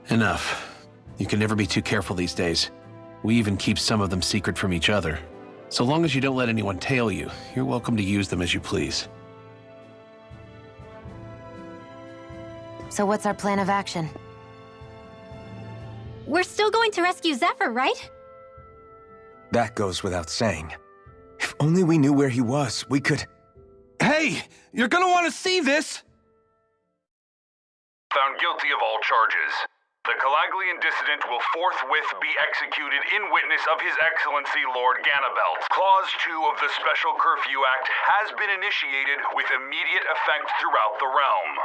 Enough. You can never be too careful these days. We even keep some of them secret from each other. So long as you don't let anyone tail you, you're welcome to use them as you please. So what's our plan of action? We're still going to rescue Zephyr, right? That goes without saying. If only we knew where he was, we could... Hey! You're gonna want to see this! Found guilty of all charges. The Calaglian dissident will forthwith be executed in witness of His Excellency Lord Ganabelt. Clause 2 of the Special Curfew Act has been initiated with immediate effect throughout the realm.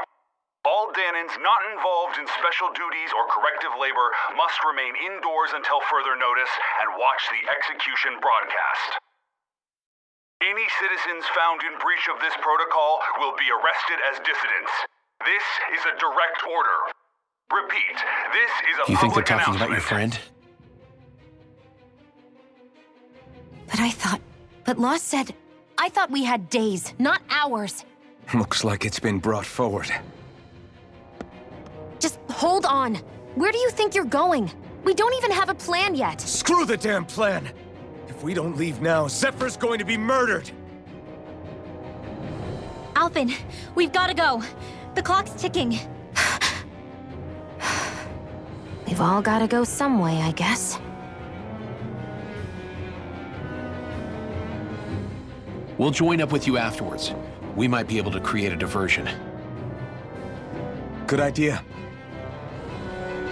All Dahnans not involved in special duties or corrective labor must remain indoors until further notice and watch the execution broadcast. Any citizens found in breach of this protocol will be arrested as dissidents. This is a direct order. Repeat, this is a You think they're public talking about your announcement. friend? But Law said... I thought we had days, not hours. Looks like it's been brought forward. Just hold on. Where do you think you're going? We don't even have a plan yet. Screw the damn plan! If we don't leave now, Zephyr's going to be murdered! Alphen, we've got to go. The clock's ticking. We've all gotta go some way, I guess. We'll join up with you afterwards. We might be able to create a diversion. Good idea.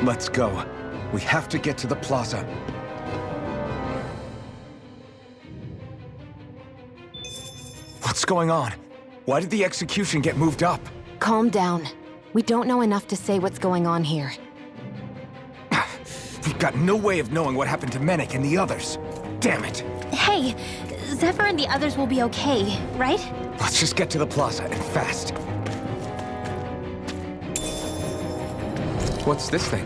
Let's go. We have to get to the plaza. What's going on? Why did the execution get moved up? Calm down. We don't know enough to say what's going on here. We've got no way of knowing what happened to Menik and the others. Damn it. Hey, Zephyr and the others will be okay, right? Let's just get to the plaza, and fast. What's this thing?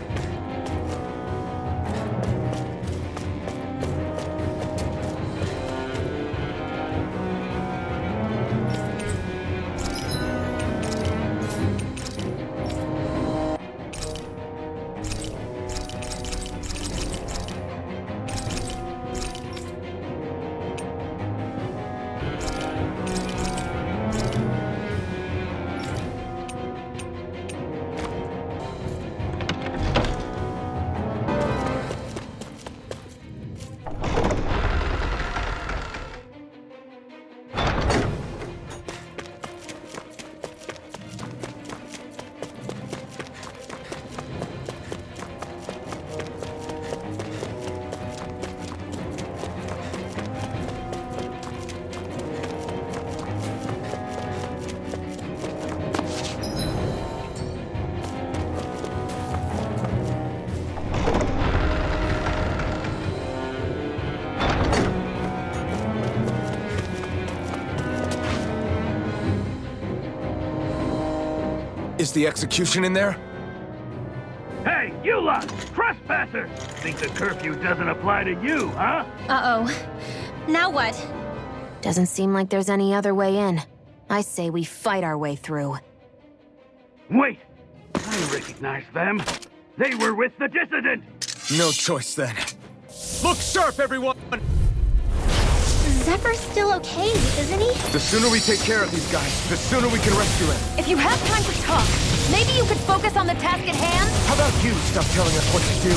Is the execution in there? Hey, you lot! Trespassers! Think the curfew doesn't apply to you, huh? Uh-oh. Now what? Doesn't seem like there's any other way in. I say we fight our way through. Wait! I recognize them. They were with the dissident! No choice then. Look sharp, everyone! Zephyr's still okay, isn't he? The sooner we take care of these guys, the sooner we can rescue him. If you have time to talk, maybe you could focus on the task at hand? How about you stop telling us what to do?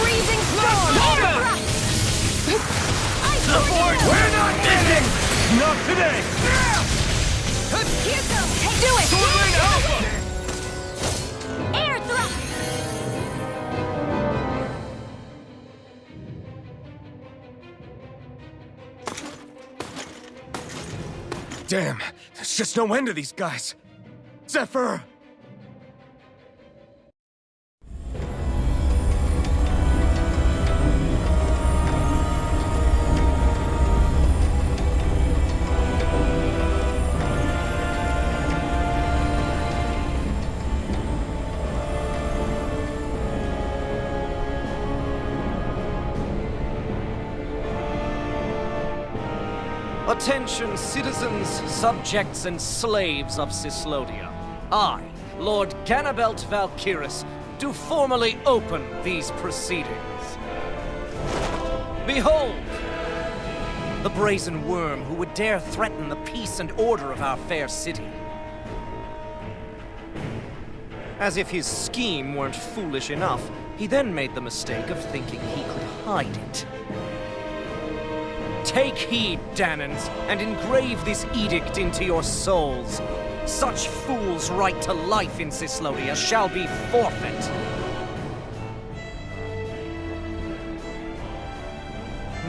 Freezing storm! We're not getting! Not today! Do it! Air thrust! Damn, there's just no end to these guys. Zephyr! Attention, citizens, subjects, and slaves of Cyslodia. I, Lord Ganabelt Valkyris, do formally open these proceedings. Behold! The brazen worm who would dare threaten the peace and order of our fair city. As if his scheme weren't foolish enough, he then made the mistake of thinking he could hide it. Take heed, Dahnans, and engrave this edict into your souls. Such fools' right to life in Cyslodia shall be forfeit.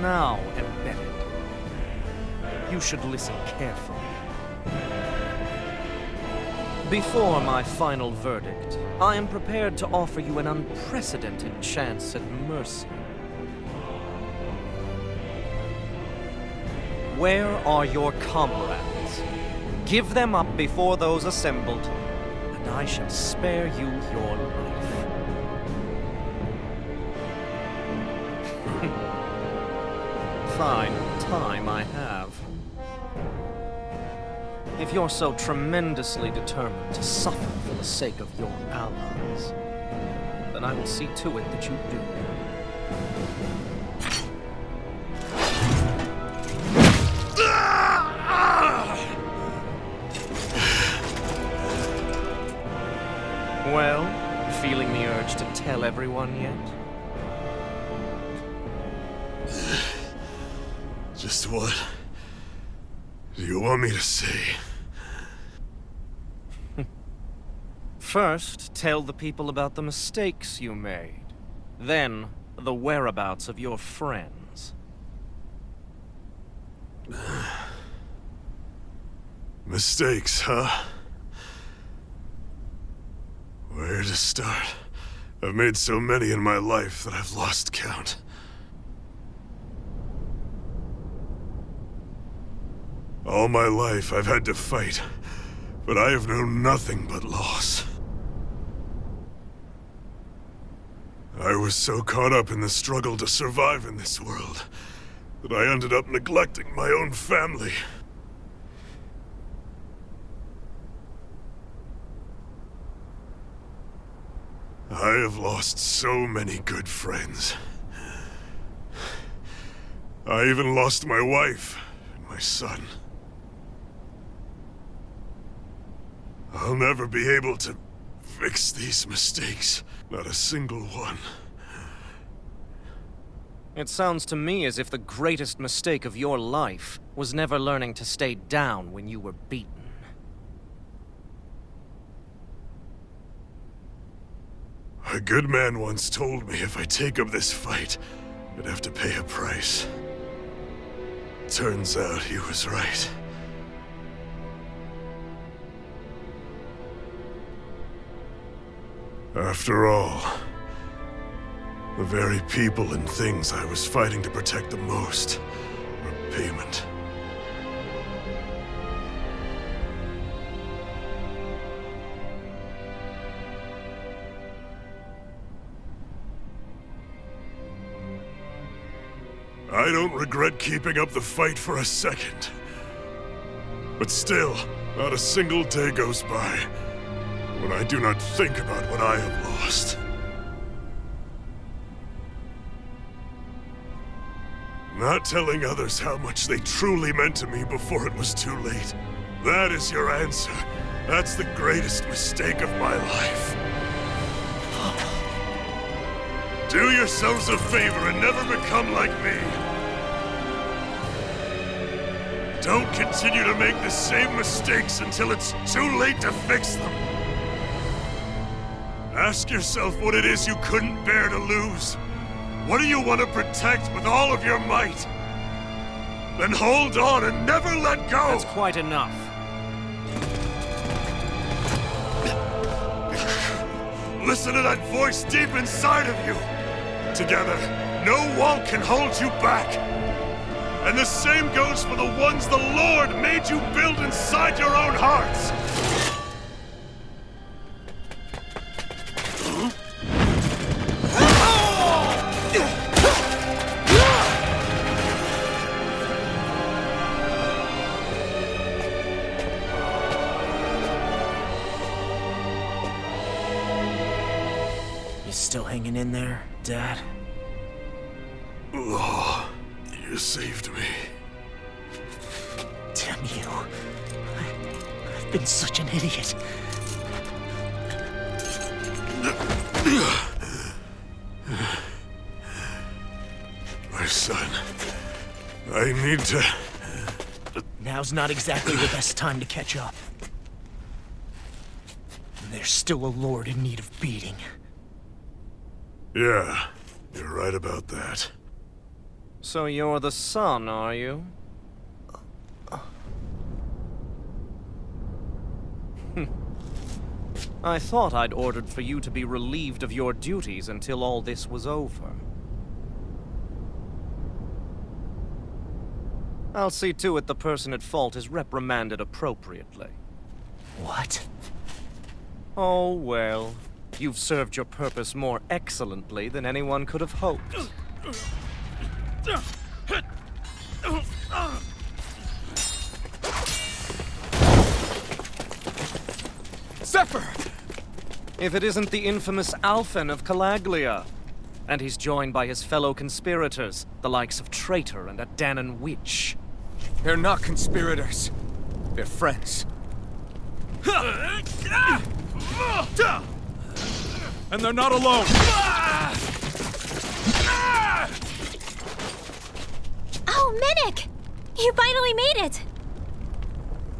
Now, embedded, you should listen carefully. Before my final verdict, I am prepared to offer you an unprecedented chance at mercy. Where are your comrades? Give them up before those assembled, and I shall spare you your life. Fine time I have. If you're so tremendously determined to suffer for the sake of your allies, then I will see to it that you do. Well, feeling the urge to tell everyone yet? Just what do you want me to say? First, tell the people about the mistakes you made. Then, the whereabouts of your friends. Mistakes, huh? Where to start? I've made so many in my life that I've lost count. All my life I've had to fight, but I have known nothing but loss. I was so caught up in the struggle to survive in this world that I ended up neglecting my own family. I have lost so many good friends. I even lost my wife and my son. I'll never be able to fix these mistakes. Not a single one. It sounds to me as if the greatest mistake of your life was never learning to stay down when you were beaten. A good man once told me if I take up this fight, I'd have to pay a price. Turns out he was right. After all, The very people and things I was fighting to protect the most were payment. I don't regret keeping up the fight for a second. But still, not a single day goes by when I do not think about what I have lost. Not telling others how much they truly meant to me before it was too late. That is your answer. That's the greatest mistake of my life. Do yourselves a favor and never become like me. Don't continue to make the same mistakes until it's too late to fix them. Ask yourself what it is you couldn't bear to lose. What do you want to protect with all of your might? Then hold on and never let go! That's quite enough. Listen to that voice deep inside of you! Together, no wall can hold you back! And the same goes for the ones the Lord made you build inside your own hearts! Still hanging in there, Dad? Oh, you saved me. Damn you. I've been such an idiot. My son, I need to... Now's not exactly the best time to catch up. There's still a lord in need of beating. Yeah, you're right about that. So you're the son, are you? I thought I'd ordered for you to be relieved of your duties until all this was over. I'll see to it the person at fault is reprimanded appropriately. What? Oh, well. You've served your purpose more excellently than anyone could have hoped. Zephyr! If it isn't the infamous Alphen of Calaglia. And he's joined by his fellow conspirators, the likes of Traitor and a Dahnan witch. They're not conspirators. They're friends. And they're not alone! Oh, Medic! You finally made it!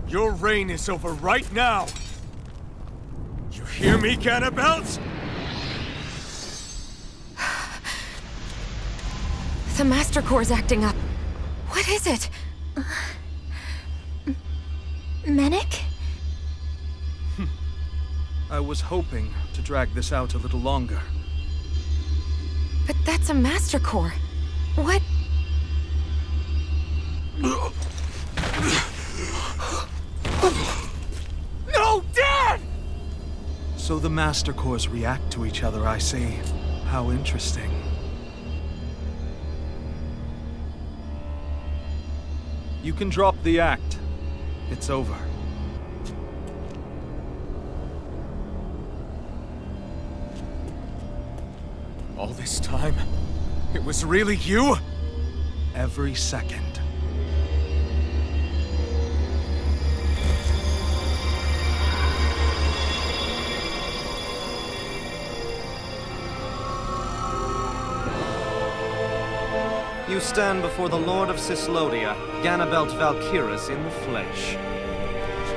Your reign is over right now! You hear me, Cannibals? The Master Core's acting up. What is it? Medic? I was hoping to drag this out a little longer. But that's a Master Core. What? No, Dad! So the Master Cores react to each other, I see. How interesting. You can drop the act. It's over. All this time, it was really you? Every second. You stand before the Lord of Cyslodia, Ganabelt Valkyrus in the flesh.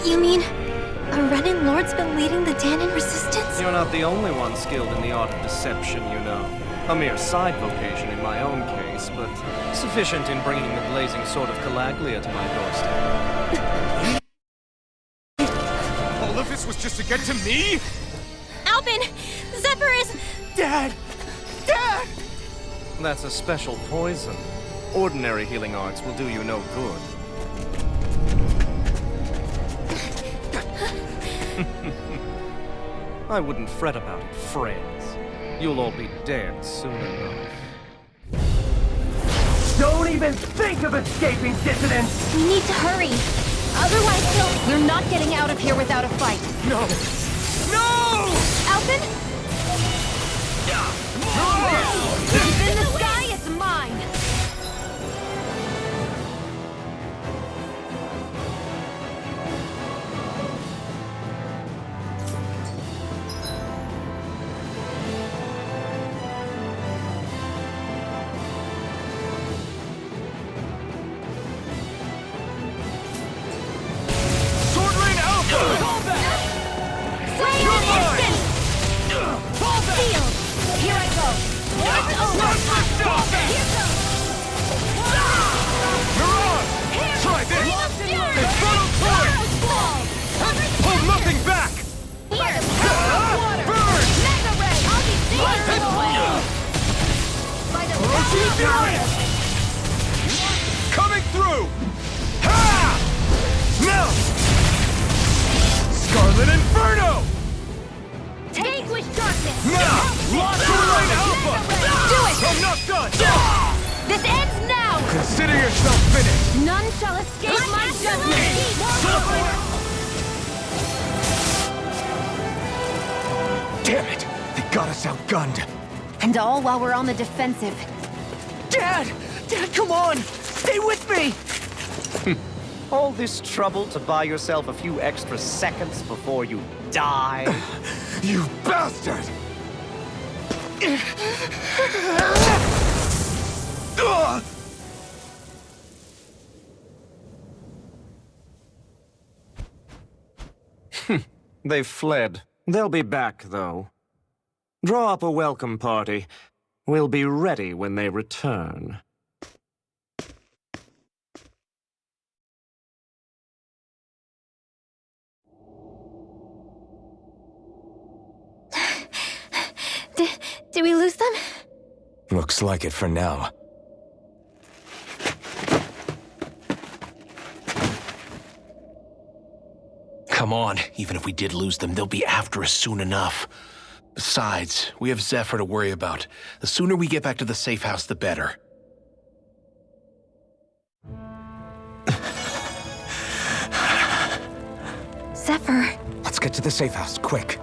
You mean a Renin Lord's been leading the Dahnan resistance? You're not the only one skilled in the art of deception, you know. A mere side vocation in my own case, but sufficient in bringing the blazing sword of Calaglia to my doorstep. All of this was just to get to me? Alphen! Zephyr is... Dad! Dad! That's a special poison. Ordinary healing arts will do you no good. I wouldn't fret about it, friends. You'll all be dead soon enough. Don't even think of escaping, dissidents! We need to hurry. Otherwise, We're not getting out of here without a fight. No! No! Alphen? In the sky, it's mine! Coming through! Ha! Now! Scarlet Inferno! Vanquish darkness! Now! Launch Rain Alpha! Do it! I'm not done! This ends now! Consider yourself finished! None shall escape my judgment! Damn it! They got us outgunned. And all while we're on the defensive. Dad! Dad, come on! Stay with me! All this trouble to buy yourself a few extra seconds before you die? You bastard! They've fled. They'll be back, though. Draw up a welcome party. We'll be ready when they return. Did we lose them? Looks like it for now. Come on, even if we did lose them, they'll be after us soon enough. Besides, we have Zephyr to worry about. The sooner we get back to the safe house, the better. Zephyr. Let's get to the safe house, quick.